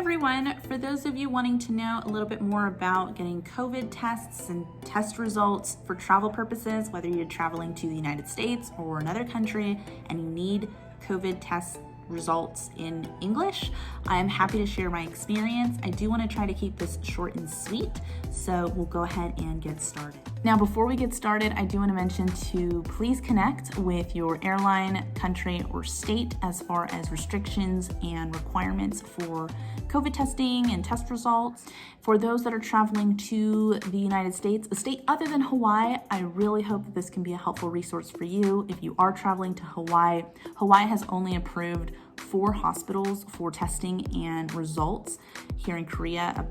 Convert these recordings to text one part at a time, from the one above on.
everyone. For those of you wanting to know a little bit more about getting COVID tests and test results for travel purposes, whether you're traveling to the United States or another country and you need COVID test results in English, I am happy to share my experience. I do want to try to keep this short and sweet, so we'll go ahead and get started. Now, before we get started, I do want to mention to please connect with your airline, country, or state as far as restrictions and requirements for COVID testing and test results. For those that are traveling to the United States, a state other than Hawaii, I really hope that this can be a helpful resource for you. If you are traveling to Hawaii, Hawaii has only approved 4 hospitals for testing and results. Here in Korea,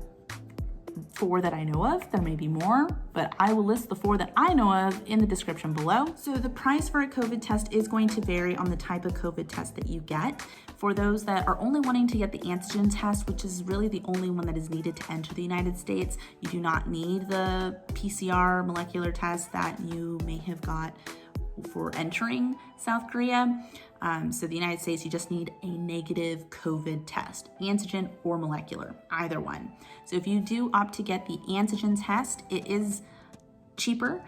4 that I know of. There may be more, but I will list the 4 that I know of in the description below. So the price for a COVID test is going to vary on the type of COVID test that you get. For those that are only wanting to get the antigen test, which is really the only one that is needed to enter the United States, you do not need the PCR molecular test that you may have got for entering South Korea. So the United States, you just need a negative COVID test, antigen or molecular, either one. So if you do opt to get the antigen test, it is cheaper.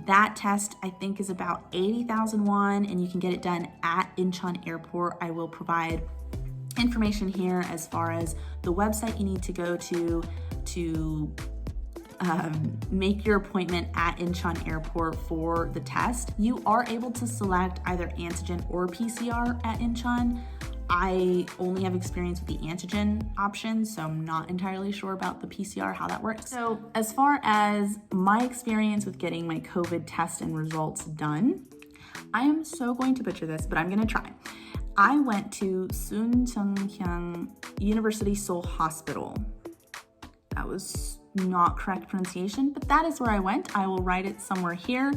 That test I think is about 80,000 won, and you can get it done at INCHEON Airport. I will provide information here as far as the website you need to go to make your appointment at INCHEON Airport for the test. You are able to select either antigen or PCR at INCHEON. I only have experience with the antigen option, so I'm not entirely sure about the PCR, how that works. So as far as my experience with getting my COVID test and results done, I am so going to butcher this, but I'm gonna try. I went to Hyang University Seoul Hospital. That was not correct pronunciation, but that is where I went. I will write it somewhere here.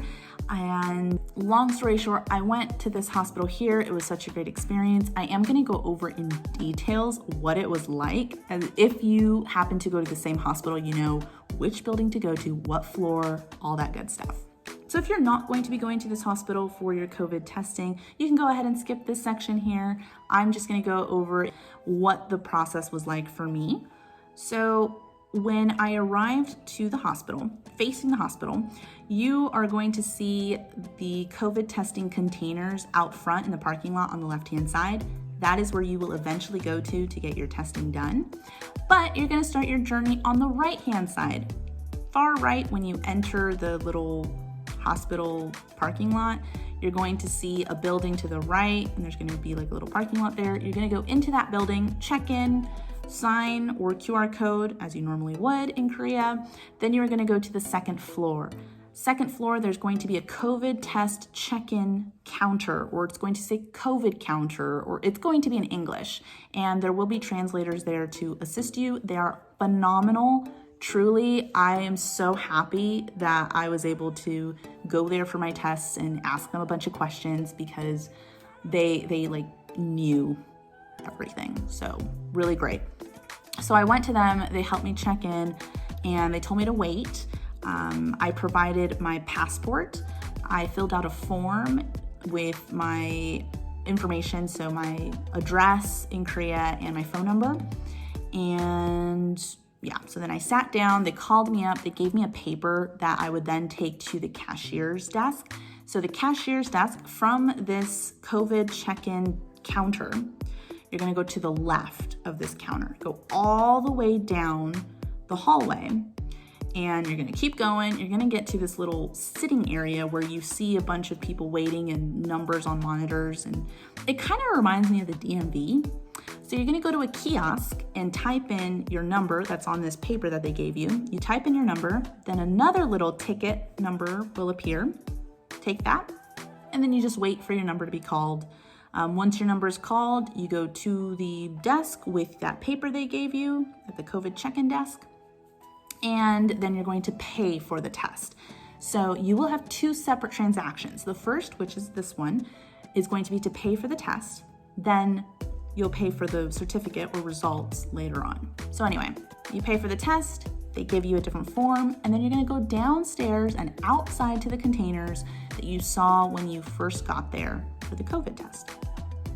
And long story short, I went to this hospital here. It was such a great experience. I am going to go over in details what it was like. And if you happen to go to the same hospital, you know which building to go to, what floor, all that good stuff. So if you're not going to be going to this hospital for your COVID testing, you can go ahead and skip this section here. I'm just going to go over what the process was like for me. So when I arrived to the hospital, facing the hospital, you are going to see the COVID testing containers out front in the parking lot on the left-hand side. That is where you will eventually go to get your testing done. But you're gonna start your journey on the right-hand side. Far right, when you enter the little hospital parking lot, you're going to see a building to the right, and there's gonna be like a little parking lot there. You're gonna go into that building, check in, sign or QR code as you normally would in Korea. Then you're gonna go to the second floor. Second floor, there's going to be a COVID test check-in counter, or it's going to say COVID counter, or it's going to be in English. And there will be translators there to assist you. They are phenomenal. Truly, I am so happy that I was able to go there for my tests and ask them a bunch of questions, because they like knew everything. So really great. So I went to them, they helped me check in, and they told me to wait. I provided my passport. I filled out a form with my information, so my address in Korea and my phone number. And yeah, so then I sat down, they called me up, they gave me a paper that I would then take to the cashier's desk. So the cashier's desk from this COVID check-in counter, you're gonna go to the left of this counter, go all the way down the hallway, and you're gonna keep going. You're gonna get to this little sitting area where you see a bunch of people waiting and numbers on monitors, and it kind of reminds me of the DMV. So you're gonna go to a kiosk and type in your number that's on this paper that they gave you. You type in your number, then another little ticket number will appear. Take that, and then you just wait for your number to be called. Once your number is called, you go to the desk with that paper they gave you at the COVID check-in desk, and then you're going to pay for the test. So you will have 2 separate transactions. The first, which is this one, is going to be to pay for the test. Then you'll pay for the certificate or results later on. So anyway, you pay for the test, they give you a different form, and then you're gonna go downstairs and outside to the containers that you saw when you first got there for the COVID test.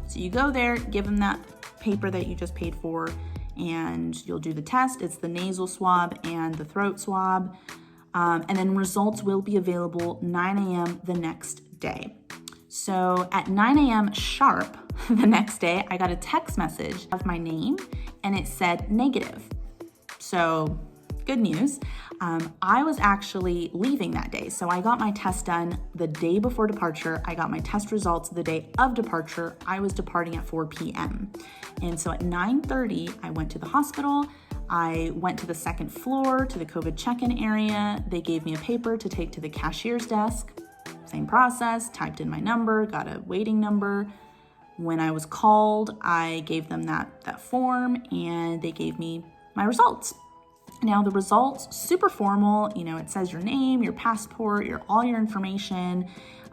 So you go there, give them that paper that you just paid for, and you'll do the test. It's the nasal swab and the throat swab. And then results will be available 9 a.m. the next day. So at 9 a.m. sharp the next day, I got a text message of my name and it said negative. So good news. I was actually leaving that day. So I got my test done the day before departure. I got my test results the day of departure. I was departing at 4 p.m. And so at 9:30, I went to the hospital. I went to the second floor to the COVID check-in area. They gave me a paper to take to the cashier's desk. Same process, typed in my number, got a waiting number. When I was called, I gave them that form and they gave me my results. Now the results, super formal, it says your name, your passport, all your information,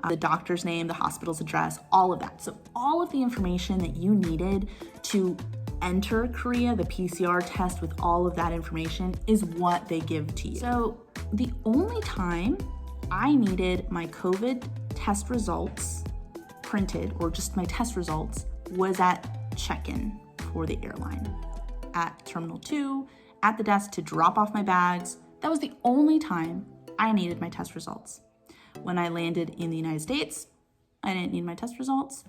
the doctor's name, the hospital's address, all of that. So all of the information that you needed to enter Korea, the PCR test with all of that information is what they give to you. So the only time I needed my COVID test results printed, or just my test results, was at check-in for the airline. At Terminal 2, at the desk to drop off my bags. That was the only time I needed my test results. When I landed in the United States, I didn't need my test results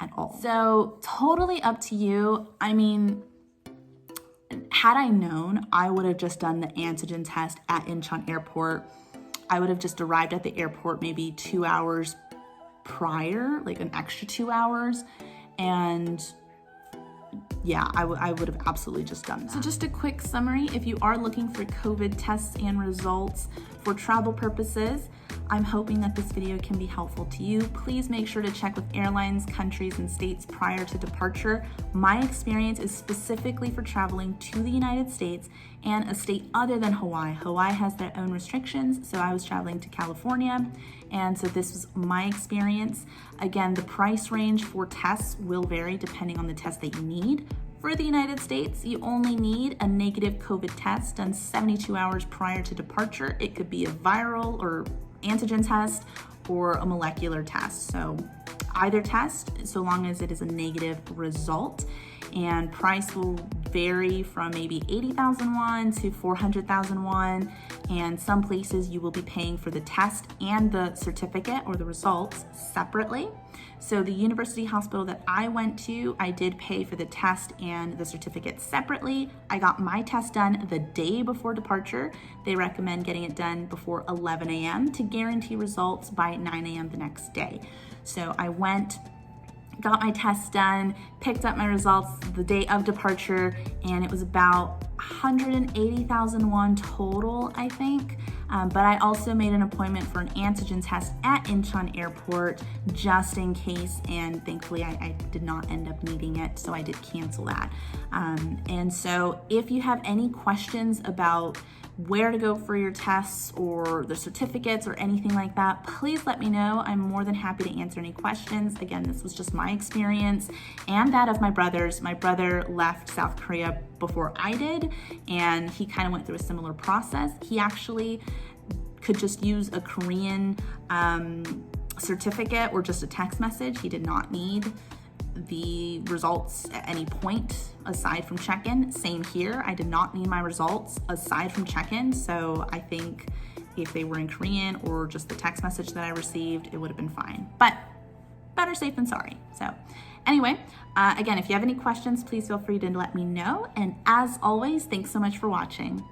at all. So totally up to you. I mean, had I known, I would have just done the antigen test at Incheon Airport. I would have just arrived at the airport maybe 2 hours prior, like an extra 2 hours, and yeah, I would have absolutely just done that. So just a quick summary, if you are looking for COVID tests and results for travel purposes, I'm hoping that this video can be helpful to you. Please make sure to check with airlines, countries, and states prior to departure. My experience is specifically for traveling to the United States and a state other than Hawaii. Hawaii has their own restrictions, so I was traveling to California, and so this was my experience. Again, the price range for tests will vary depending on the test that you need. For the United States, you only need a negative COVID test done 72 hours prior to departure. It could be a viral or antigen test or a molecular test. So either test, so long as it is a negative result. And price will vary from maybe 80,000 won to 400,000 won. And some places you will be paying for the test and the certificate or the results separately. So the university hospital that I went to, I did pay for the test and the certificate separately. I got my test done the day before departure. They recommend getting it done before 11 a.m. to guarantee results by 9 a.m. the next day. So I went, got my test done, picked up my results the day of departure, and it was about 180,000 won total, I think. But I also made an appointment for an antigen test at Incheon Airport just in case, and thankfully I did not end up needing it, so I did cancel that. And so if you have any questions about where to go for your tests or the certificates or anything like that, please let me know. I'm more than happy to answer any questions. Again, this was just my experience and that of my brothers. My brother left South Korea before I did, and he kind of went through a similar process. He actually could just use a Korean certificate or just a text message. He did not need the results at any point aside from check-in. Same here. I did not need my results aside from check-in. So I think if they were in Korean or just the text message that I received, it would have been fine. But better safe than sorry. So anyway, again, if you have any questions, please feel free to let me know. And as always, thanks so much for watching.